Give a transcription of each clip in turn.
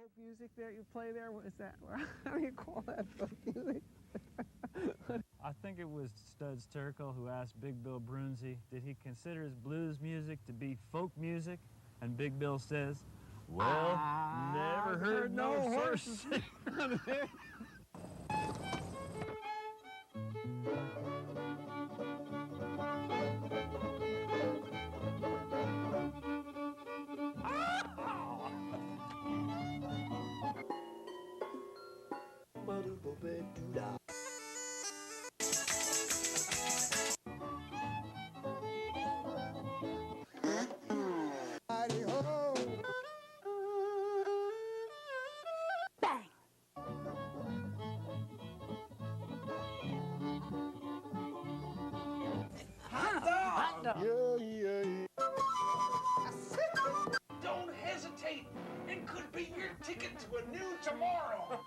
folk music that you play there? What is that? How do you call that folk music? I think it was Studs Terkel who asked Big Bill Broonzy, did he consider his blues music to be folk music? And Big Bill says, well, never heard no horse. Don't hesitate. It could be your ticket to a new tomorrow.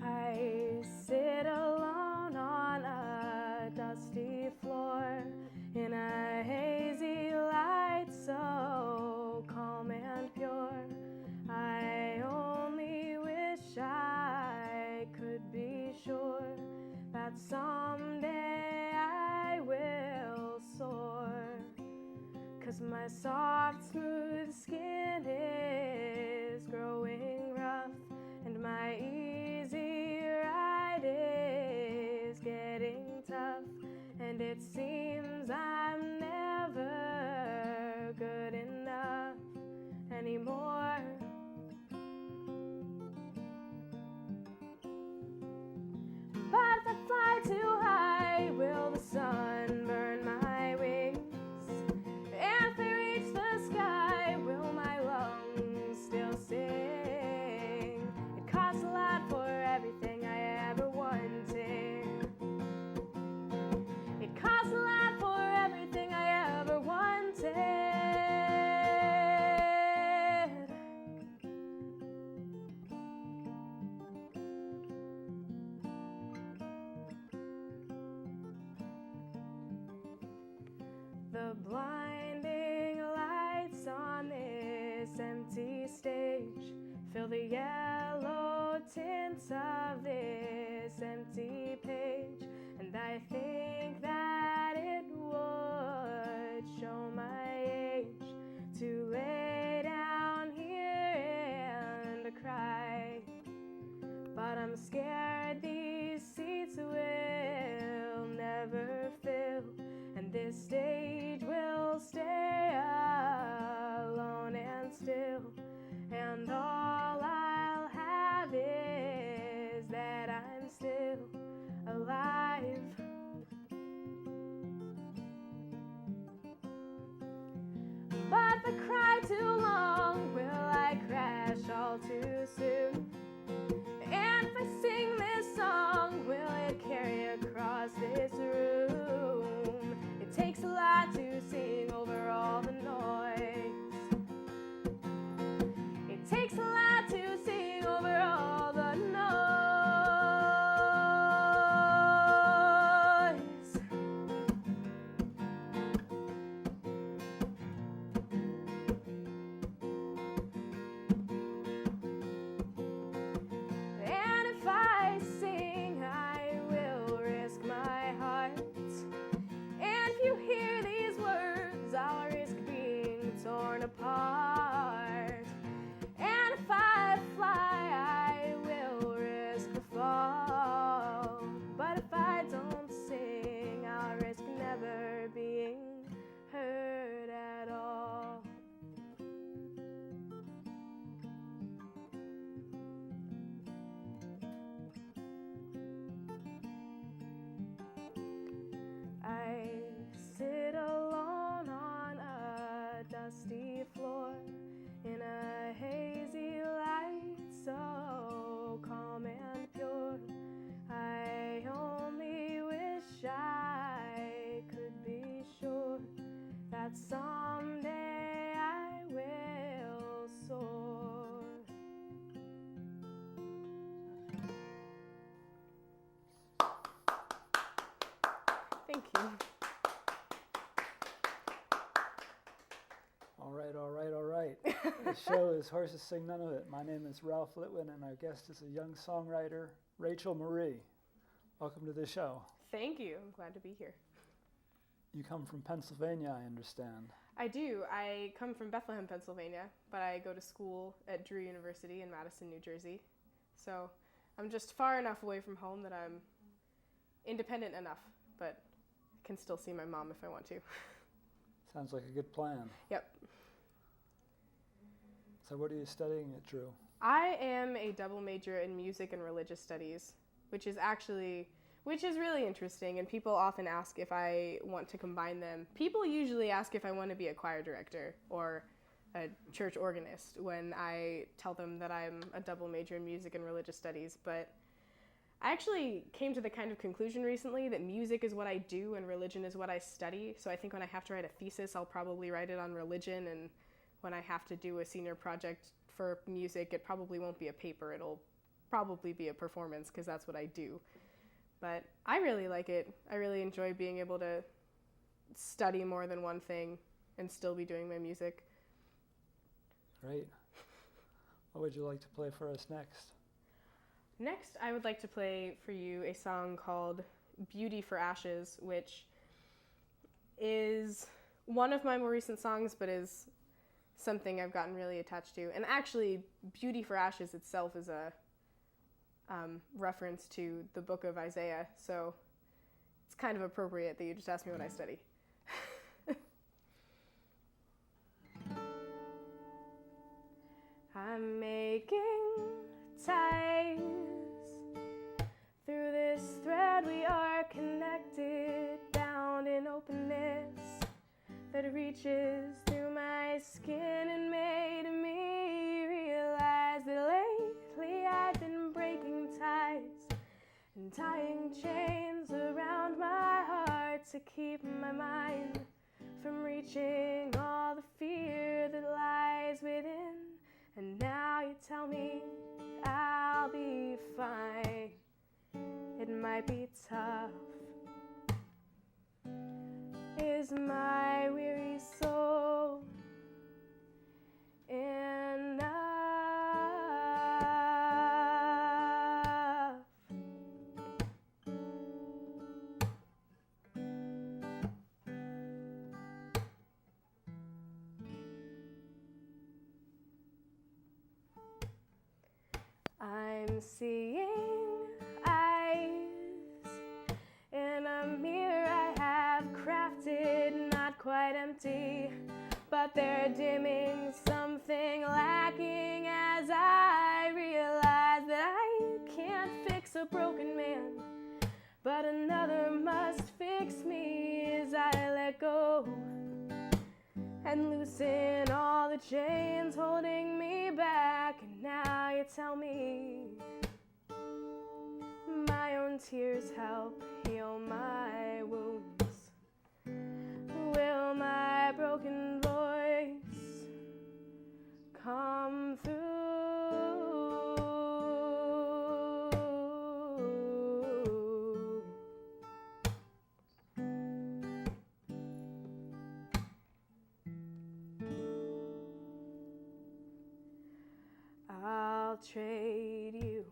I sit alone on a dusty floor in a hazy light so calm and pure. I only wish I could be sure that someday I will soar. 'Cause my soft, smooth skin is growing rough, and my easy ride is getting tough, and it seems I'm never good enough anymore. But if I fly too high, will the sun burn my wings? And if I reach the sky, will my lungs still sing? It costs a lot for everything I ever wanted. It costs a lot for everything I ever wanted. The blinding lights on this empty stage fill the yellow tints of this empty page, and I think that it would show my age to lay down here and cry. But I'm scared these seats will never fill, and this stage will stay alone and still, and all I'll have is that I'm still alive. But if I cry too long, will I crash all too soon? And if I sing this song, will it carry across this room? It takes a lot to sing over all the noise. It takes a lot to sing over all the noise. And if I sing, I will risk my heart. And if you hear these words, I'll risk being torn apart. And if I fly, I will risk the fall. But if I don't sing, I'll risk never being heard at all. I sit alone on a dusty floor you. All right. The show is Horses Sing None of It. My name is Ralph Litwin, and our guest is a young songwriter, Rachel Marie. Welcome to the show. Thank you. I'm glad to be here. You come from Pennsylvania, I understand. I do. I come from Bethlehem, Pennsylvania, but I go to school at Drew University in Madison, New Jersey. So I'm just far enough away from home that I'm independent enough, but I can still see my mom if I want to. Sounds like a good plan. Yep. So what are you studying at Drew? I am a double major in music and religious studies, which is really interesting, and people often ask if I want to combine them. People usually ask if I want to be a choir director or a church organist when I tell them that I'm a double major in music and religious studies, but I actually came to the kind of conclusion recently that music is what I do and religion is what I study, so I think when I have to write a thesis, I'll probably write it on religion, and when I have to do a senior project for music, it probably won't be a paper, it'll probably be a performance, because that's what I do. But I really like it. I really enjoy being able to study more than one thing and still be doing my music. Great. What would you like to play for us next? Next, I would like to play for you a song called Beauty for Ashes, which is one of my more recent songs, but is something I've gotten really attached to. And actually, Beauty for Ashes itself is a reference to the book of Isaiah, so it's kind of appropriate that you just asked me what I study. I'm making ties. Through this thread we are connected, bound in openness that reaches through my skin and made me realize that lately I've been breaking ties and tying chains around my heart to keep my mind from reaching all the fear that lies within. And now you tell me I'll be fine. It might be tough. Is my weary soul enough? I'm seeing eyes in a mirror I have crafted, not quite empty, but they're dimming, something lacking as I realize that I can't fix a broken man, but another must fix me as I let go and loosen all the chains holding me back. And now you tell me my own tears help heal my wounds. Will my broken voice come through? I'll trade you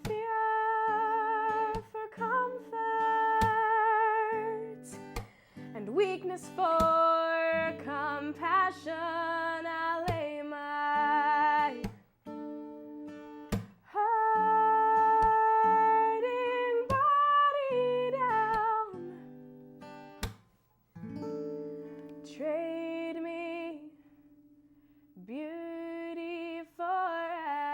fear for comfort and weakness for compassion. I'll lay my hurting body down. Trade me beauty for ashes.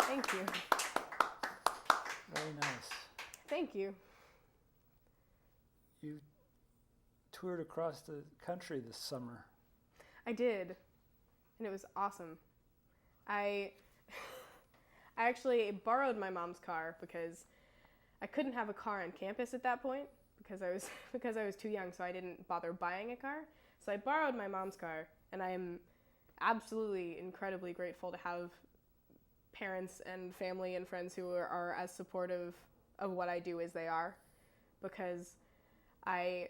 Thank you. Very nice. Thank you. You toured across the country this summer. I did, and it was awesome. I actually borrowed my mom's car because I couldn't have a car on campus at that point because I was too young, so I didn't bother buying a car. So I borrowed my mom's car, and I am absolutely incredibly grateful to have parents and family and friends who are as supportive of what I do as they are, because I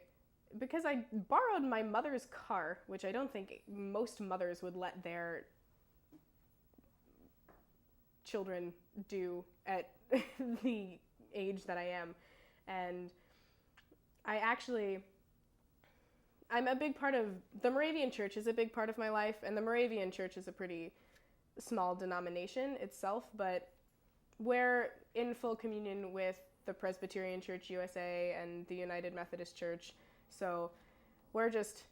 borrowed my mother's car, which I don't think most mothers would let their children do at the age that I am. And I'm a big part of, the Moravian Church is a big part of my life, and the Moravian Church is a pretty small denomination itself, but we're in full communion with the Presbyterian Church USA and the United Methodist Church, so we're just,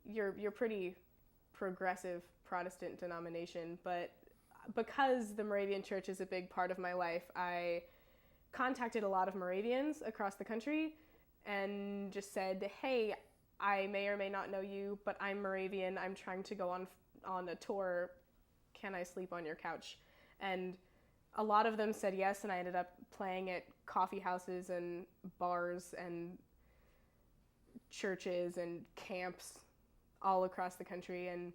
you're pretty progressive Protestant denomination, but because the Moravian Church is a big part of my life, I contacted a lot of Moravians across the country and just said, hey, I may or may not know you, but I'm Moravian. I'm trying to go on a tour. Can I sleep on your couch? And a lot of them said yes, and I ended up playing at coffee houses and bars and churches and camps all across the country. And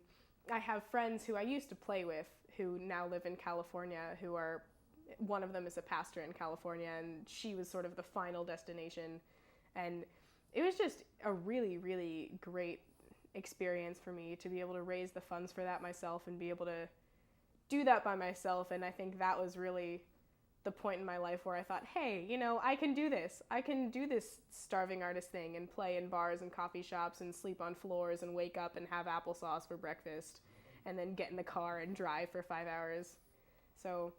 I have friends who I used to play with who now live in California, one of them is a pastor in California, and she was sort of the final destination. And it was just a really, really great experience for me to be able to raise the funds for that myself and be able to do that by myself. And I think that was really the point in my life where I thought, hey, I can do this. I can do this starving artist thing and play in bars and coffee shops and sleep on floors and wake up and have applesauce for breakfast and then get in the car and drive for 5 hours. So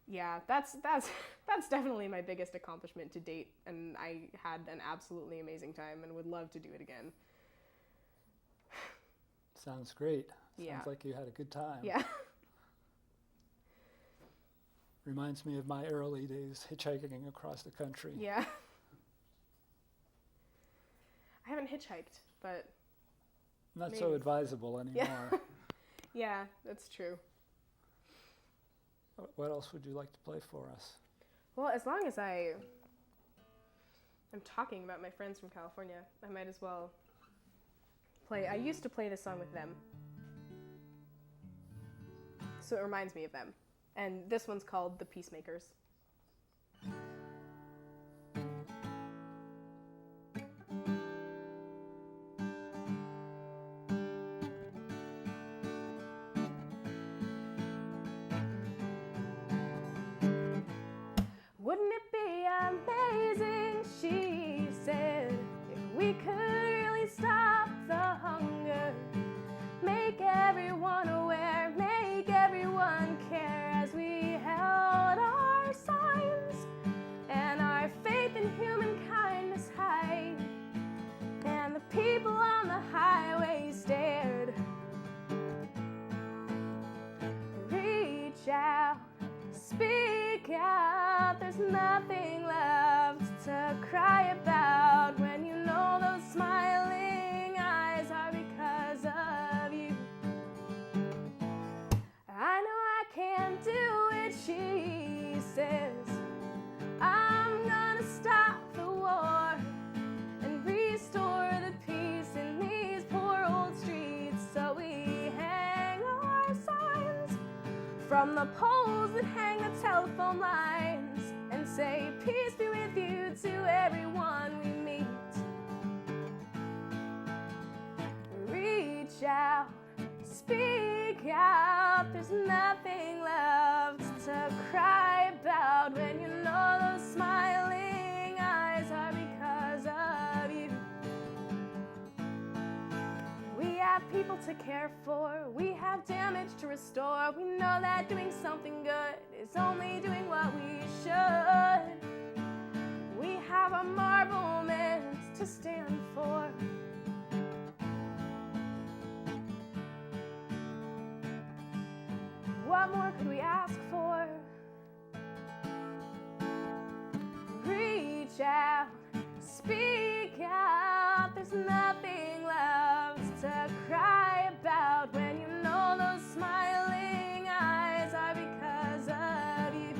yeah, that's definitely my biggest accomplishment to date, and I had an absolutely amazing time and would love to do it again. Sounds great. Yeah. Sounds like you had a good time. Yeah. Reminds me of my early days hitchhiking across the country. Yeah. I haven't hitchhiked, but Not maybe. so advisable anymore. Yeah, that's true. What else would you like to play for us? Well, as long as I'm talking about my friends from California, I might as well play. I used to play this song with them, so it reminds me of them. And this one's called The Peacemakers. Wouldn't it be amazing, she said, if we could really stop the hunger, make everyone aware, make everyone care, as we held our signs and our faith in human kindness high, and the people on the highway stared. Reach out, speak out, there's nothing left to cry about when you know those smiling eyes are because of you. I know I can't do it, she says. I'm gonna stop the war and restore the peace in these poor old streets, so we hang our signs from the poles that hang the telephone lines and say, peace be with you to everyone we meet. Reach out, speak out, there's nothing left to cry about when you know those smiling eyes are because of you. We have people to care for, we have damage to restore. We know that doing something good is only doing what we should. We have a marvelment to stand for. What more could we ask for? Reach out, speak out, there's nothing left to cry about when you know those smiling eyes are because of you.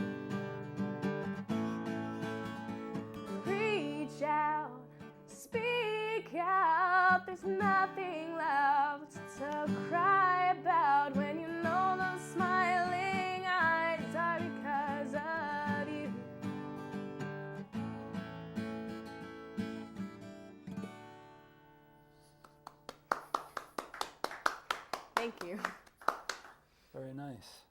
there's nothing left to cry about when you know those smiling eyes are because of you. Thank you. Very nice.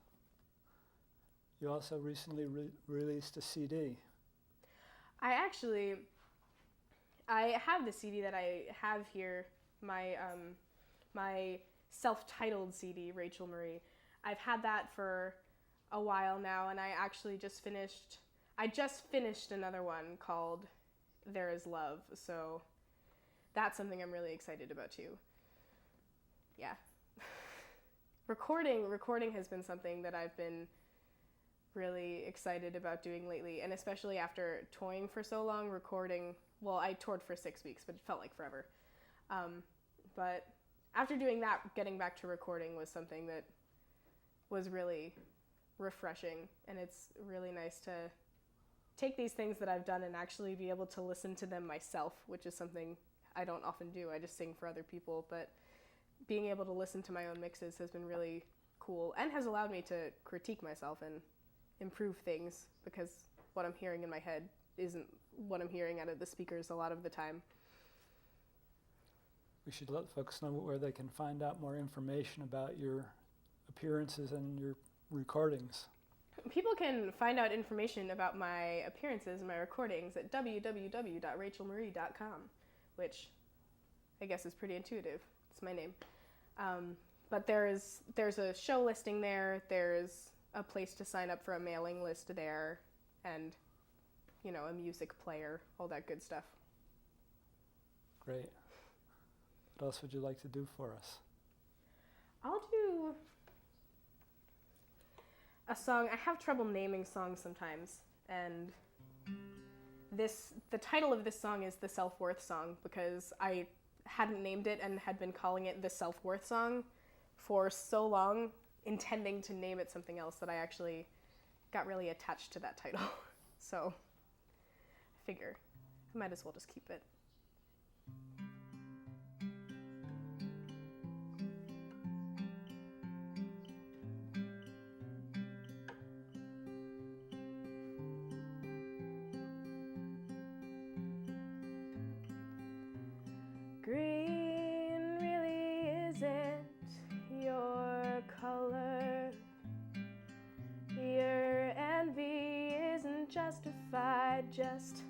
You also recently released a CD. I have the CD that I have here, my self-titled CD, Rachel Marie. I've had that for a while now, and I just finished another one called There Is Love, so that's something I'm really excited about too. Yeah. Recording has been something that I've been really excited about doing lately, and especially after touring for so long, recording, well, I toured for 6 weeks, but it felt like forever. But after doing that, getting back to recording was something that was really refreshing, and it's really nice to take these things that I've done and actually be able to listen to them myself, which is something I don't often do. I just sing for other people, but being able to listen to my own mixes has been really cool and has allowed me to critique myself and improve things, because what I'm hearing in my head isn't what I'm hearing out of the speakers a lot of the time. We should let folks know where they can find out more information about your appearances and your recordings. People can find out information about my appearances and my recordings at www.rachelmarie.com, which I guess is pretty intuitive. It's my name. But there's a show listing there. There's a place to sign up for a mailing list there, and, you know, a music player, all that good stuff. Great. What else would you like to do for us? I'll do a song. I have trouble naming songs sometimes, and the title of this song is the Self-Worth Song, because I hadn't named it and had been calling it the Self-Worth Song for so long, intending to name it something else, that I actually got really attached to that title. So I figure I might as well just keep it. Green really isn't your color. Your envy isn't justified. Just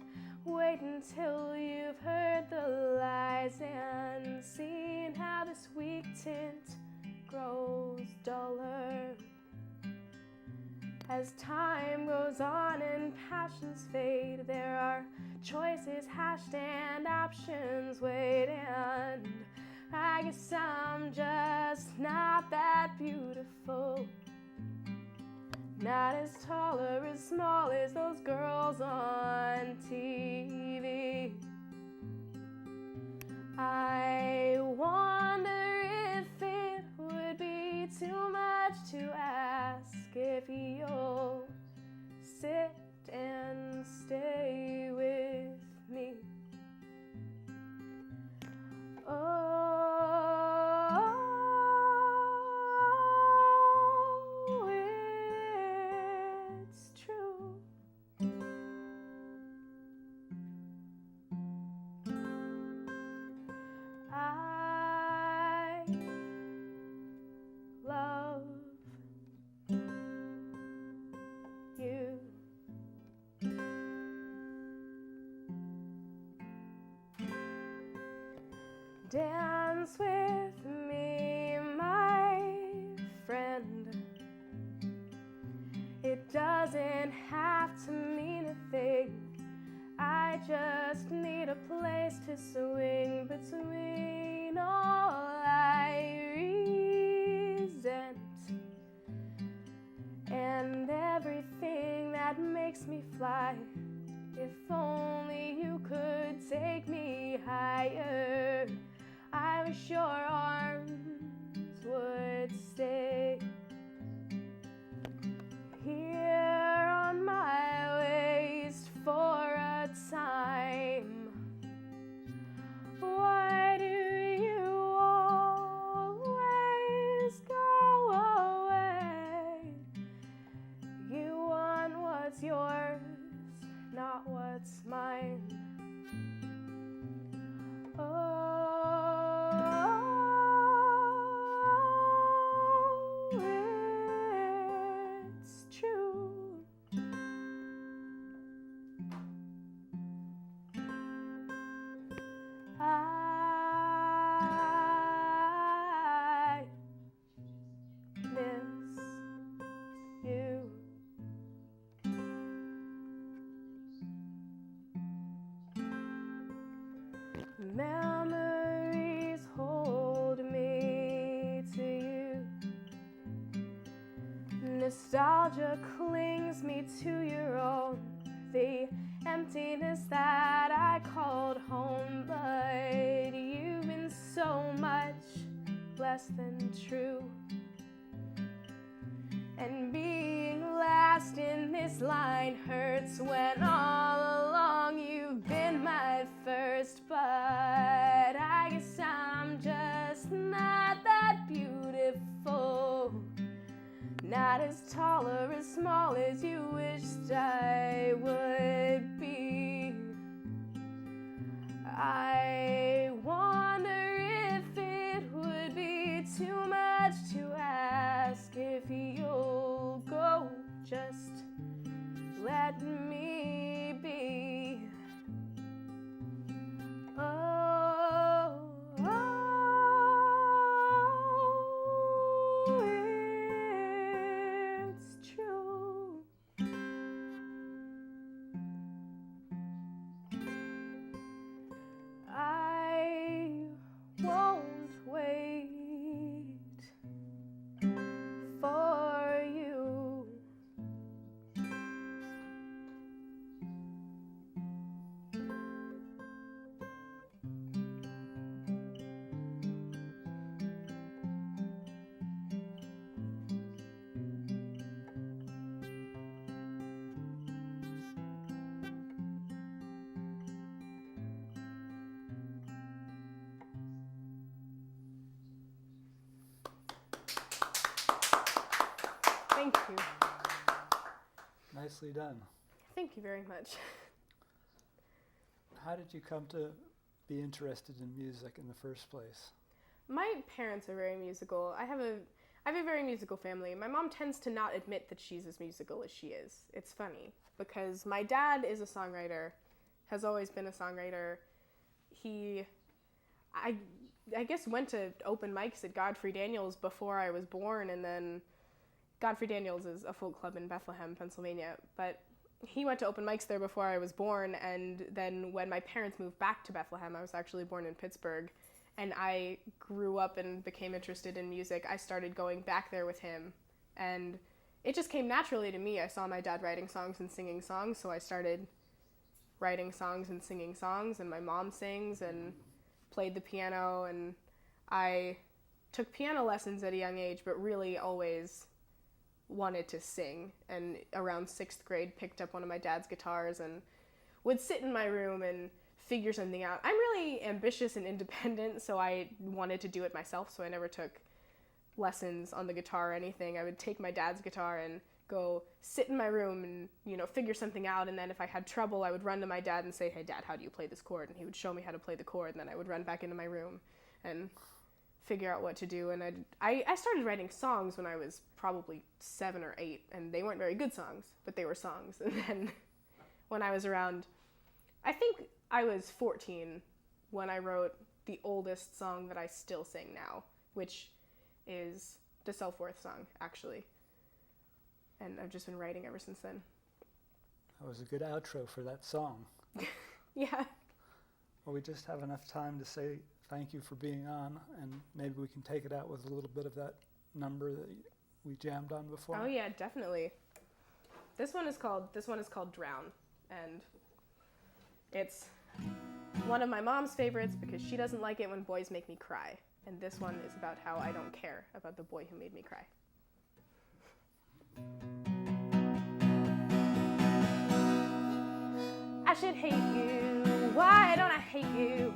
wait until you've heard the lies and seen how this weak tint grows duller. As time goes on and passions fade, there are choices hashed and options weighed, and I guess I'm just not that beautiful. Not as tall or as small as those girls on TV. I wonder if it would be too much to ask if you'll sit and stay with me. Oh, it's true. I love you. Dance with me, my friend. It doesn't have to mean a thing. I just need a place to swing between all I resent and everything that makes me fly. If only you could take me higher, I wish your arms would stay here on my waist for a time. Why do you nostalgia clings me to your own, the emptiness that I called home, but you've been so much less than true. And being last in this line hurts when all along you've been my first, but I guess I'm just not that beautiful, not as tall or as small as you wished I would be. I wonder if it would be too much to ask if you'll go, just let me be. Oh, it's true. I won't wait for you. Thank you. Nicely done. Thank you very much. How did you come to be interested in music in the first place? My parents are very musical. I have a very musical family. My mom tends to not admit that she's as musical as she is. It's funny because my dad is a songwriter, has always been a songwriter. I guess went to open mics at Godfrey Daniels before I was born, and then Godfrey Daniels is a folk club in Bethlehem, Pennsylvania, but he went to open mics there before I was born, and then when my parents moved back to Bethlehem, I was actually born in Pittsburgh, and I grew up and became interested in music. I started going back there with him, and it just came naturally to me. I saw my dad writing songs and singing songs, so I started writing songs and singing songs, and my mom sings and played the piano, and I took piano lessons at a young age, but really always wanted to sing, and around 6th grade picked up one of my dad's guitars and would sit in my room and figure something out. I'm really ambitious and independent, so I wanted to do it myself, so I never took lessons on the guitar or anything. I would take my dad's guitar and go sit in my room and, figure something out, and then if I had trouble, I would run to my dad and say, "Hey Dad, how do you play this chord?" And he would show me how to play the chord, and then I would run back into my room and figure out what to do. And I started writing songs when I was probably 7 or 8, and they weren't very good songs, but they were songs. And then when I was around, I think I was 14 when I wrote the oldest song that I still sing now, which is the Self-Worth song, actually. And I've just been writing ever since then. That was a good outro for that song. Yeah. Well, we just have enough time to say thank you for being on, and maybe we can take it out with a little bit of that number that we jammed on before. Oh yeah, definitely. This one is called Drown, and it's one of my mom's favorites because she doesn't like it when boys make me cry. And this one is about how I don't care about the boy who made me cry. I should hate you. Why don't I hate you?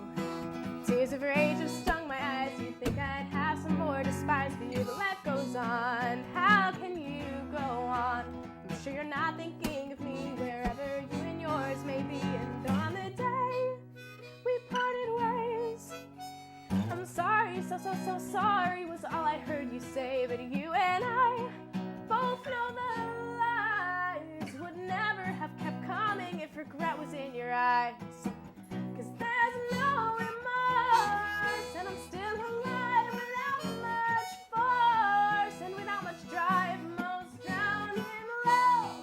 Tears of rage have stung my eyes. You'd think I'd have some more despise for you, but life goes on. How can you go on? I'm sure you're not thinking of me wherever you and yours may be. And on the day we parted ways, I'm sorry, so sorry was all I heard you say. But you and I both know the lies would never have kept coming if regret was in your eyes. 'Cause there's no remorse, and I'm still alive without much force and without much drive. Most drowned in love,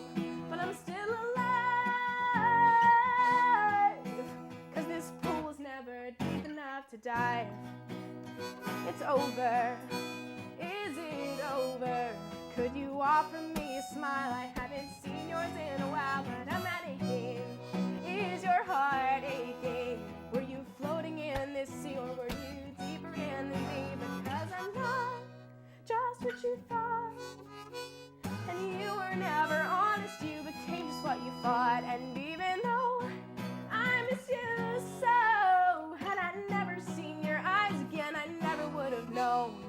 but I'm still alive. 'Cause this pool's never deep enough to dive. It's over. Is it over? Could Could you offer me a smile? I haven't seen yours in a while, but I'm not aching. Is your heart aching? Were you floating in this sea, or were you deeper in than me? Because I'm not just what you thought, and you were never honest. You became just what you thought, and even though I miss you so, had I never seen your eyes again, I never would have known.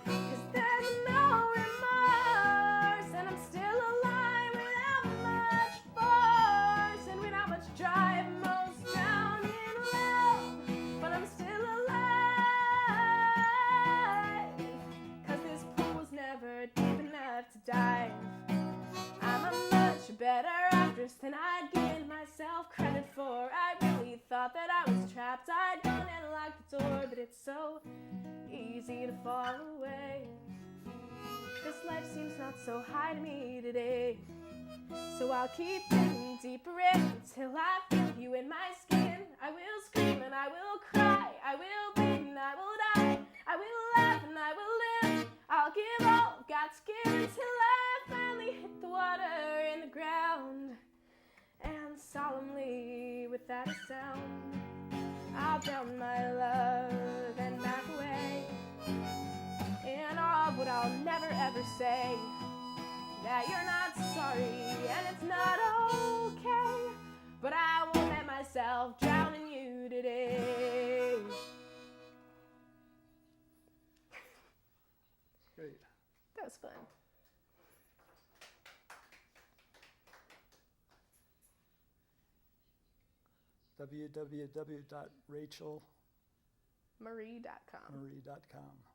'Cause there's no remorse, and I'm still alive without much force, and without much drive, most down in love, but I'm still alive. 'Cause this pool was never deep enough to dive. I'm a much better actress than I'd given myself credit for. I really thought that I was trapped. I'd gone and locked the door, but it's so easy to fall away. This life seems not so high to me today. So I'll keep digging deeper in until I feel you in my skin. I will scream and I will cry. I will bleed and I will die. I will laugh and I will live. I'll give all I've got to give until I finally hit the water in the ground. And solemnly, without a sound, I'll down my love and back away. In awe of what I'll never ever say, that you're not sorry and it's not okay, but I won't let myself drown in you today. Great. That was fun. www.rachelmarie.com. Marie.com.